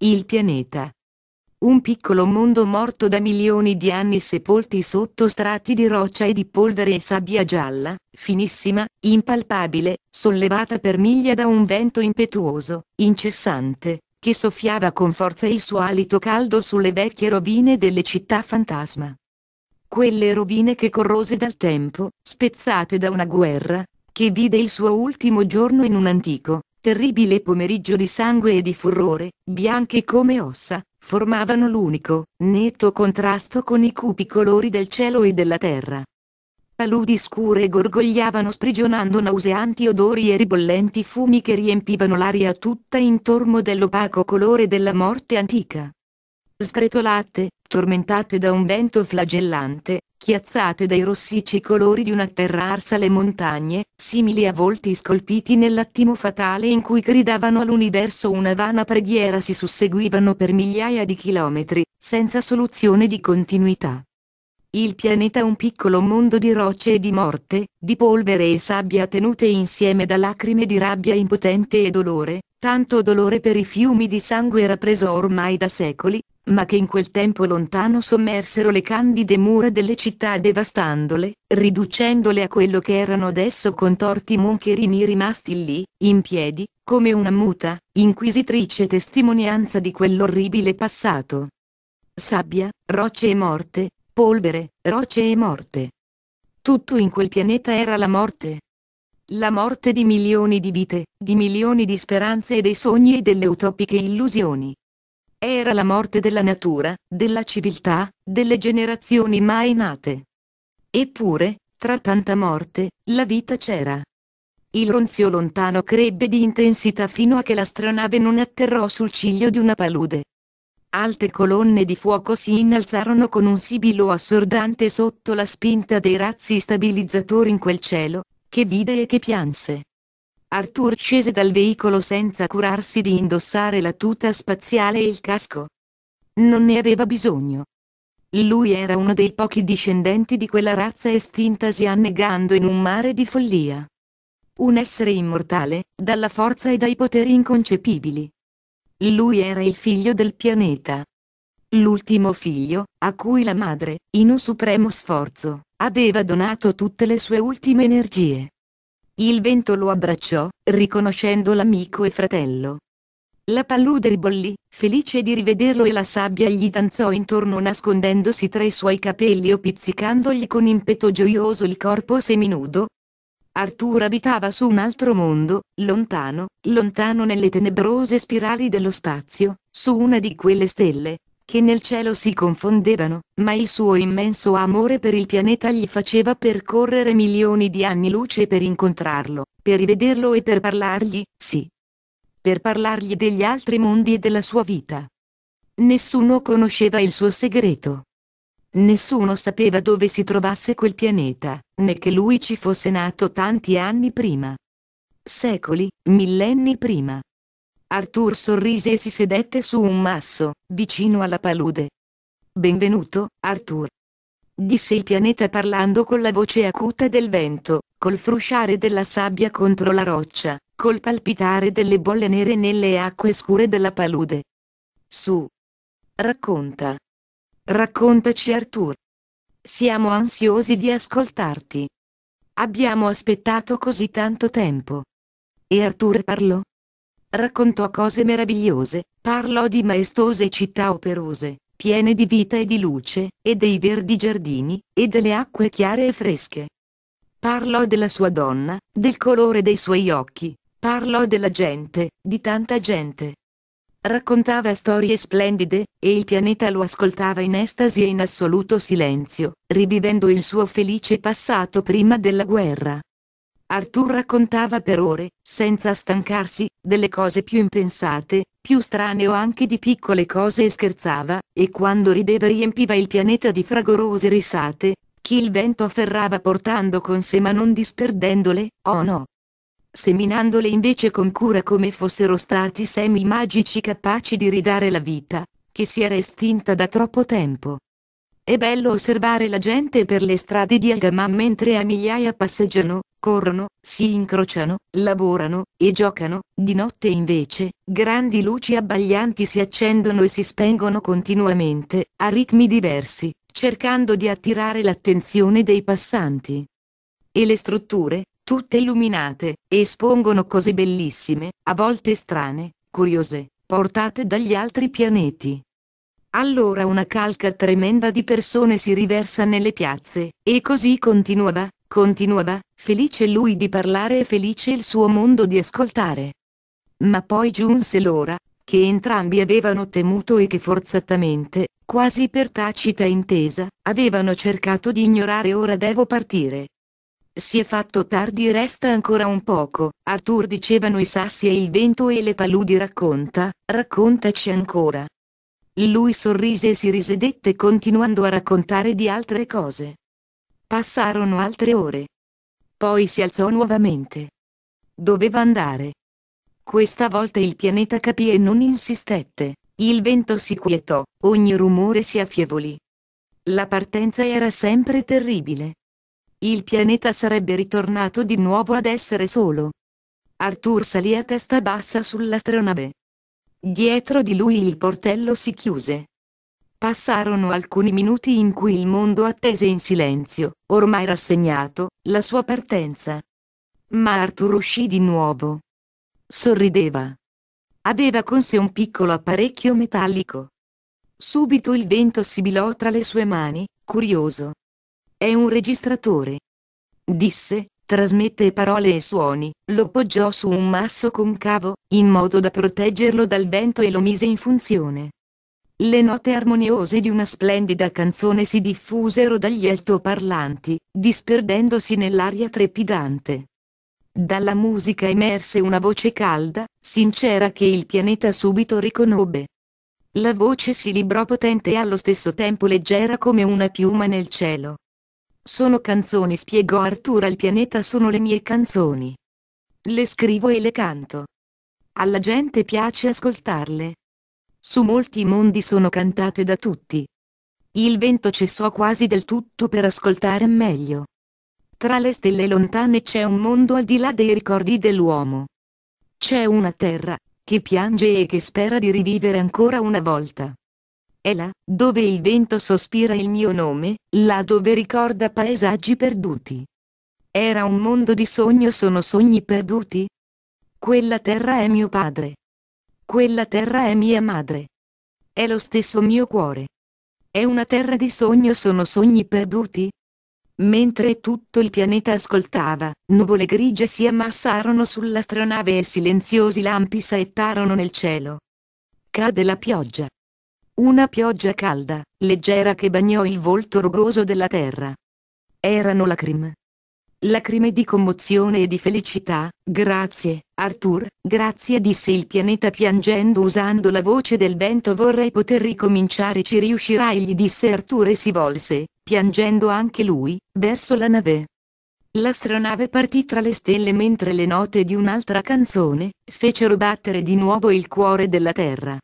Il pianeta. Un piccolo mondo morto da milioni di anni sepolti sotto strati di roccia e di polvere e sabbia gialla, finissima, impalpabile, sollevata per miglia da un vento impetuoso, incessante, che soffiava con forza il suo alito caldo sulle vecchie rovine delle città fantasma. Quelle rovine che corrose dal tempo, spezzate da una guerra, che vide il suo ultimo giorno in un antico, terribile pomeriggio di sangue e di furore, bianche come ossa, formavano l'unico, netto contrasto con i cupi colori del cielo e della terra. Paludi scure gorgogliavano sprigionando nauseanti odori e ribollenti fumi che riempivano l'aria tutta intorno dell'opaco colore della morte antica. Sgretolate, tormentate da un vento flagellante, chiazzate dai rossicci colori di una terra arsa alle montagne, simili a volti scolpiti nell'attimo fatale in cui gridavano all'universo una vana preghiera, si susseguivano per migliaia di chilometri, senza soluzione di continuità. Il pianeta, un piccolo mondo di rocce e di morte, di polvere e sabbia tenute insieme da lacrime di rabbia impotente e dolore, tanto dolore per i fiumi di sangue era preso ormai da secoli, ma che in quel tempo lontano sommersero le candide mura delle città devastandole, riducendole a quello che erano adesso contorti moncherini rimasti lì, in piedi, come una muta, inquisitrice testimonianza di quell'orribile passato. Sabbia, rocce e morte, polvere, rocce e morte. Tutto in quel pianeta era la morte. La morte di milioni di vite, di milioni di speranze e dei sogni e delle utopiche illusioni. Era la morte della natura, della civiltà, delle generazioni mai nate. Eppure, tra tanta morte, la vita c'era. Il ronzio lontano crebbe di intensità fino a che l'astronave non atterrò sul ciglio di una palude. Alte colonne di fuoco si innalzarono con un sibilo assordante sotto la spinta dei razzi stabilizzatori in quel cielo, che vide e che pianse. Arthur scese dal veicolo senza curarsi di indossare la tuta spaziale e il casco. Non ne aveva bisogno. Lui era uno dei pochi discendenti di quella razza estintasi annegando in un mare di follia. Un essere immortale, dalla forza e dai poteri inconcepibili. Lui era il figlio del pianeta. L'ultimo figlio, a cui la madre, in un supremo sforzo, aveva donato tutte le sue ultime energie. Il vento lo abbracciò, riconoscendo l'amico e fratello. La palude ribollì, felice di rivederlo, e la sabbia gli danzò intorno nascondendosi tra i suoi capelli o pizzicandogli con impeto gioioso il corpo seminudo. Arthur abitava su un altro mondo, lontano, lontano nelle tenebrose spirali dello spazio, su una di quelle stelle, che nel cielo si confondevano, ma il suo immenso amore per il pianeta gli faceva percorrere milioni di anni luce per incontrarlo, per rivederlo e per parlargli, sì. Per parlargli degli altri mondi e della sua vita. Nessuno conosceva il suo segreto. Nessuno sapeva dove si trovasse quel pianeta, né che lui ci fosse nato tanti anni prima. Secoli, millenni prima. Arthur sorrise e si sedette su un masso, vicino alla palude. «Benvenuto, Arthur», disse il pianeta parlando con la voce acuta del vento, col frusciare della sabbia contro la roccia, col palpitare delle bolle nere nelle acque scure della palude. «Su. Racconta. Raccontaci, Arthur. Siamo ansiosi di ascoltarti. Abbiamo aspettato così tanto tempo». E Arthur parlò. Raccontò cose meravigliose, parlò di maestose città operose, piene di vita e di luce, e dei verdi giardini, e delle acque chiare e fresche. Parlò della sua donna, del colore dei suoi occhi, parlò della gente, di tanta gente. Raccontava storie splendide, e il pianeta lo ascoltava in estasi e in assoluto silenzio, rivivendo il suo felice passato prima della guerra. Arthur raccontava per ore, senza stancarsi, delle cose più impensate, più strane o anche di piccole cose, e scherzava, e quando rideva riempiva il pianeta di fragorose risate, che il vento afferrava portando con sé ma non disperdendole, oh no, seminandole invece con cura come fossero stati semi magici capaci di ridare la vita, che si era estinta da troppo tempo. È bello osservare la gente per le strade di Algamam mentre a migliaia passeggiano, corrono, si incrociano, lavorano, e giocano. Di notte invece, grandi luci abbaglianti si accendono e si spengono continuamente, a ritmi diversi, cercando di attirare l'attenzione dei passanti. E le strutture, tutte illuminate, espongono cose bellissime, a volte strane, curiose, portate dagli altri pianeti. Allora una calca tremenda di persone si riversa nelle piazze, e così continuava, felice lui di parlare e felice il suo mondo di ascoltare. Ma poi giunse l'ora, che entrambi avevano temuto e che forzatamente, quasi per tacita intesa, avevano cercato di ignorare. Ora devo partire. Si è fatto tardi, resta ancora un poco, Arthur, dicevano i sassi e il vento e le paludi. Raccontaci ancora. Lui sorrise e si risedette continuando a raccontare di altre cose. Passarono altre ore. Poi si alzò nuovamente. Doveva andare. Questa volta il pianeta capì e non insistette. Il vento si quietò, ogni rumore si affievolì. La partenza era sempre terribile. Il pianeta sarebbe ritornato di nuovo ad essere solo. Arthur salì a testa bassa sull'astronave. Dietro di lui il portello si chiuse. Passarono alcuni minuti in cui il mondo attese in silenzio, ormai rassegnato, la sua partenza. Ma Arthur uscì di nuovo. Sorrideva. Aveva con sé un piccolo apparecchio metallico. Subito il vento sibilò tra le sue mani, curioso. È un registratore, disse, trasmette parole e suoni. Lo poggiò su un masso concavo, in modo da proteggerlo dal vento, e lo mise in funzione. Le note armoniose di una splendida canzone si diffusero dagli altoparlanti, disperdendosi nell'aria trepidante. Dalla musica emerse una voce calda, sincera, che il pianeta subito riconobbe. La voce si librò potente e allo stesso tempo leggera come una piuma nel cielo. Sono canzoni, spiegò Arthur al pianeta, sono le mie canzoni. Le scrivo e le canto. Alla gente piace ascoltarle. Su molti mondi sono cantate da tutti. Il vento cessò quasi del tutto per ascoltare meglio. Tra le stelle lontane c'è un mondo al di là dei ricordi dell'uomo. C'è una terra, che piange e che spera di rivivere ancora una volta. È là, dove il vento sospira il mio nome, là dove ricorda paesaggi perduti. Era un mondo di sogno, sono sogni perduti? Quella terra è mio padre. Quella terra è mia madre. È lo stesso mio cuore. È una terra di sogno, sono sogni perduti? Mentre tutto il pianeta ascoltava, nuvole grigie si ammassarono sull'astronave e silenziosi lampi saettarono nel cielo. Cade la pioggia. Una pioggia calda, leggera, che bagnò il volto rugoso della terra. Erano lacrime. Lacrime di commozione e di felicità. Grazie, Arthur, grazie, disse il pianeta piangendo usando la voce del vento. Vorrei poter ricominciare, ci riuscirai, gli disse Arthur e si volse, piangendo anche lui, verso la nave. L'astronave partì tra le stelle mentre le note di un'altra canzone fecero battere di nuovo il cuore della terra.